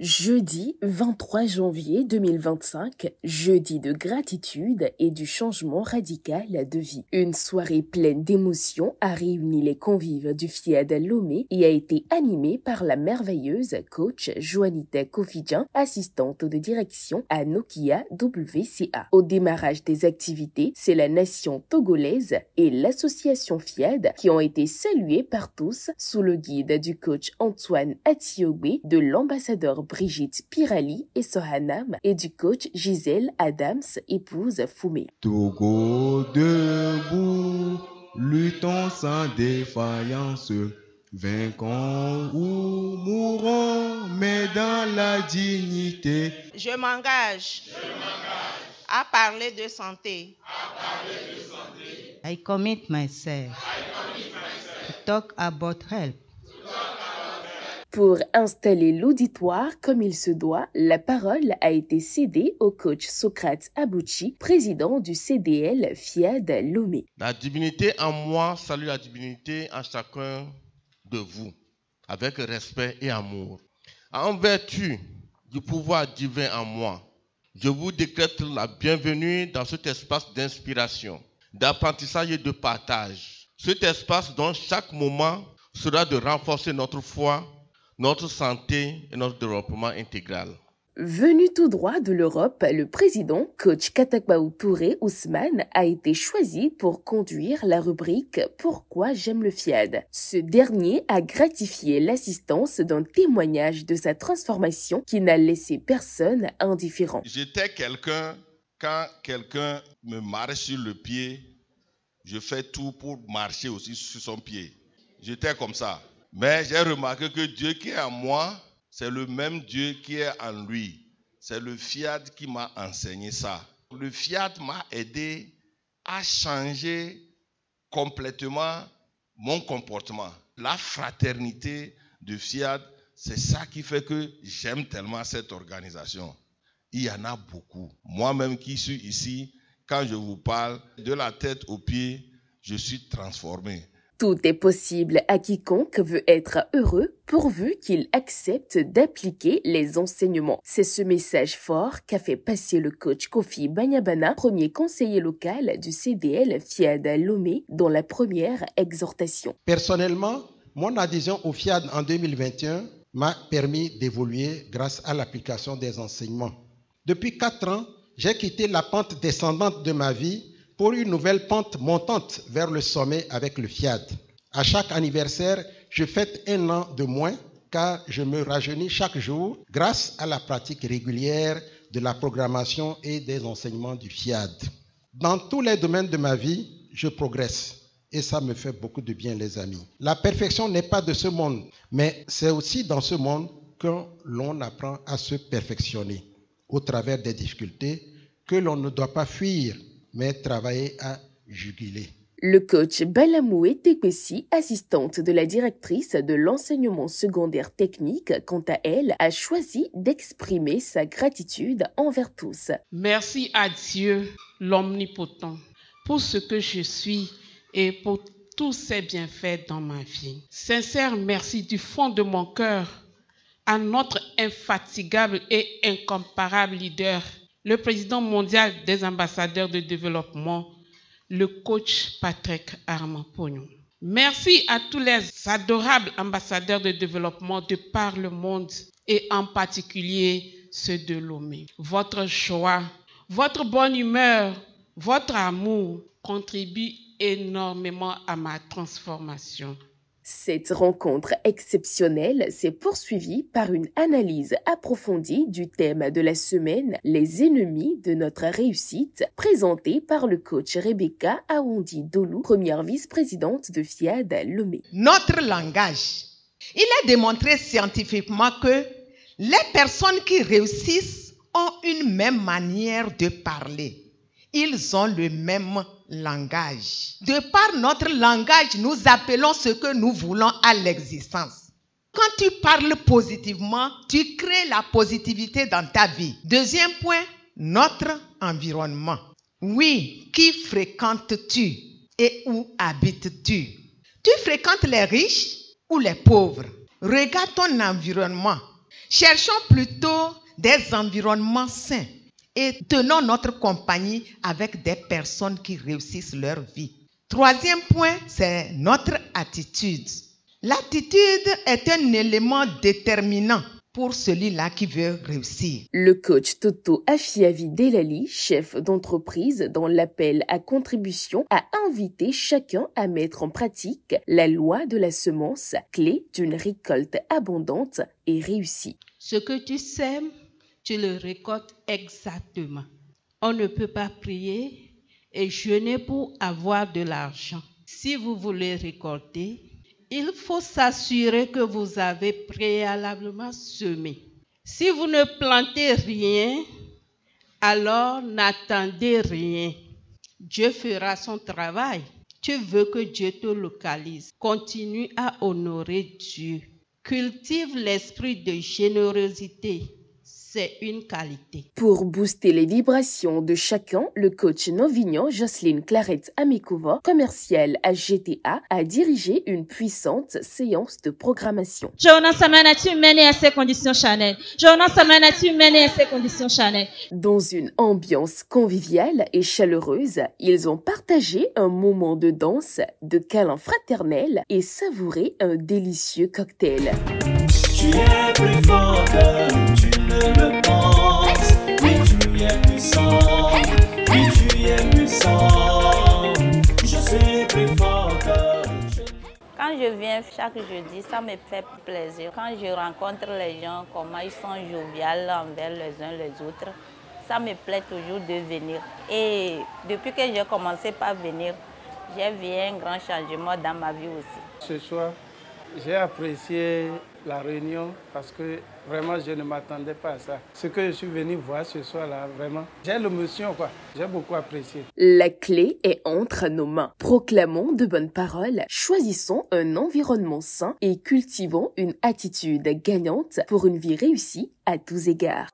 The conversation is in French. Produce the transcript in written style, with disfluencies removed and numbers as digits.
Jeudi 23 janvier 2025, jeudi de gratitude et du changement radical de vie. Une soirée pleine d'émotions a réuni les convives du FIAD Lomé et a été animée par la merveilleuse coach Joanita Kofidjan, assistante de direction à Nokia WCA. Au démarrage des activités, c'est la nation togolaise et l'association FIAD qui ont été saluées par tous sous le guide du coach Antoine Atiogbe, de l'ambassadeur Brigitte Pirali et Sohanam et du coach Gisèle Adams, épouse Foumé. Togo debout, luttons sans défaillance, vainquons ou mourons, mais dans la dignité. Je m'engage à parler de santé. I commit myself to talk about health. Pour installer l'auditoire comme il se doit, la parole a été cédée au coach Socrate Abouchi, président du CDL FIAD Lomé. La divinité en moi salue la divinité en chacun de vous, avec respect et amour. En vertu du pouvoir divin en moi, je vous décrète la bienvenue dans cet espace d'inspiration, d'apprentissage et de partage. Cet espace dont chaque moment sera de renforcer notre foi, notre santé et notre développement intégral. Venu tout droit de l'Europe, le président, coach Katakbaou Touré Ousmane, a été choisi pour conduire la rubrique « Pourquoi j'aime le FIAD ». Ce dernier a gratifié l'assistance d'un témoignage de sa transformation qui n'a laissé personne indifférent. J'étais quelqu'un, quand quelqu'un me marche sur le pied, je fais tout pour marcher aussi sur son pied. J'étais comme ça. Mais j'ai remarqué que Dieu qui est en moi, c'est le même Dieu qui est en lui. C'est le FIAD qui m'a enseigné ça. Le FIAD m'a aidé à changer complètement mon comportement. La fraternité du FIAD, c'est ça qui fait que j'aime tellement cette organisation. Il y en a beaucoup. Moi-même qui suis ici, quand je vous parle, de la tête aux pieds, je suis transformé. Tout est possible à quiconque veut être heureux pourvu qu'il accepte d'appliquer les enseignements. C'est ce message fort qu'a fait passer le coach Kofi Banyabana, premier conseiller local du CDL FIAD Lomé, dans la première exhortation. Personnellement, mon adhésion au FIAD en 2021 m'a permis d'évoluer grâce à l'application des enseignements. Depuis 4 ans, j'ai quitté la pente descendante de ma vie pour une nouvelle pente montante vers le sommet avec le FIAD. À chaque anniversaire, je fête 1 an de moins car je me rajeunis chaque jour grâce à la pratique régulière de la programmation et des enseignements du FIAD. Dans tous les domaines de ma vie, je progresse et ça me fait beaucoup de bien, les amis. La perfection n'est pas de ce monde, mais c'est aussi dans ce monde que l'on apprend à se perfectionner au travers des difficultés que l'on ne doit pas fuir, mais travailler à juguler. Le coach Balamoué Tepessi, assistante de la directrice de l'enseignement secondaire technique, quant à elle, a choisi d'exprimer sa gratitude envers tous. Merci à Dieu, l'Omnipotent, pour ce que je suis et pour tous ses bienfaits dans ma vie. Sincère merci du fond de mon cœur à notre infatigable et incomparable leader, le président mondial des ambassadeurs de développement, le coach Patrick Armand-Pognon. Merci à tous les adorables ambassadeurs de développement de par le monde et en particulier ceux de Lomé. Votre joie, votre bonne humeur, votre amour contribuent énormément à ma transformation. Cette rencontre exceptionnelle s'est poursuivie par une analyse approfondie du thème de la semaine, les ennemis de notre réussite, présentée par le coach Rebecca Aoundi Dolou, première vice-présidente de FIAD Lomé. Notre langage. Il est démontré scientifiquement que les personnes qui réussissent ont une même manière de parler. Ils ont le même langage. De par notre langage, nous appelons ce que nous voulons à l'existence. Quand tu parles positivement, tu crées la positivité dans ta vie. Deuxième point, notre environnement. Oui, qui fréquentes-tu et où habites-tu? Tu fréquentes les riches ou les pauvres? Regarde ton environnement. Cherchons plutôt des environnements sains et tenons notre compagnie avec des personnes qui réussissent leur vie. Troisième point, c'est notre attitude. L'attitude est un élément déterminant pour celui-là qui veut réussir. Le coach Toto Afiavi Delali, chef d'entreprise dans l'appel à contribution, a invité chacun à mettre en pratique la loi de la semence, clé d'une récolte abondante et réussie. Ce que tu sèmes, tu le récoltes exactement. On ne peut pas prier et jeûner pour avoir de l'argent. Si vous voulez récolter, il faut s'assurer que vous avez préalablement semé. Si vous ne plantez rien, alors n'attendez rien. Dieu fera son travail. Tu veux que Dieu te localise. Continue à honorer Dieu. Cultive l'esprit de générosité. C'est une qualité. Pour booster les vibrations de chacun, le coach non-vignant Jocelyne Clarette Amekova, commerciale à GTA, a dirigé une puissante séance de programmation. Dans une ambiance conviviale et chaleureuse, ils ont partagé un moment de danse, de câlins fraternels et savouré un délicieux cocktail. Tu es plus fort que tu ne le penses. Oui, tu es puissant. Oui, tu es puissant. Je suis plus fort que tu. Quand je viens chaque jeudi, ça me fait plaisir. Quand je rencontre les gens, comment ils sont joviales envers les uns les autres, ça me plaît toujours de venir. Et depuis que j'ai commencé par venir, j'ai vu un grand changement dans ma vie aussi. Ce soir, j'ai apprécié la réunion parce que vraiment je ne m'attendais pas à ça. Ce que je suis venu voir ce soir-là, vraiment, j'ai l'émotion quoi. J'ai beaucoup apprécié. La clé est entre nos mains. Proclamons de bonnes paroles, choisissons un environnement sain et cultivons une attitude gagnante pour une vie réussie à tous égards.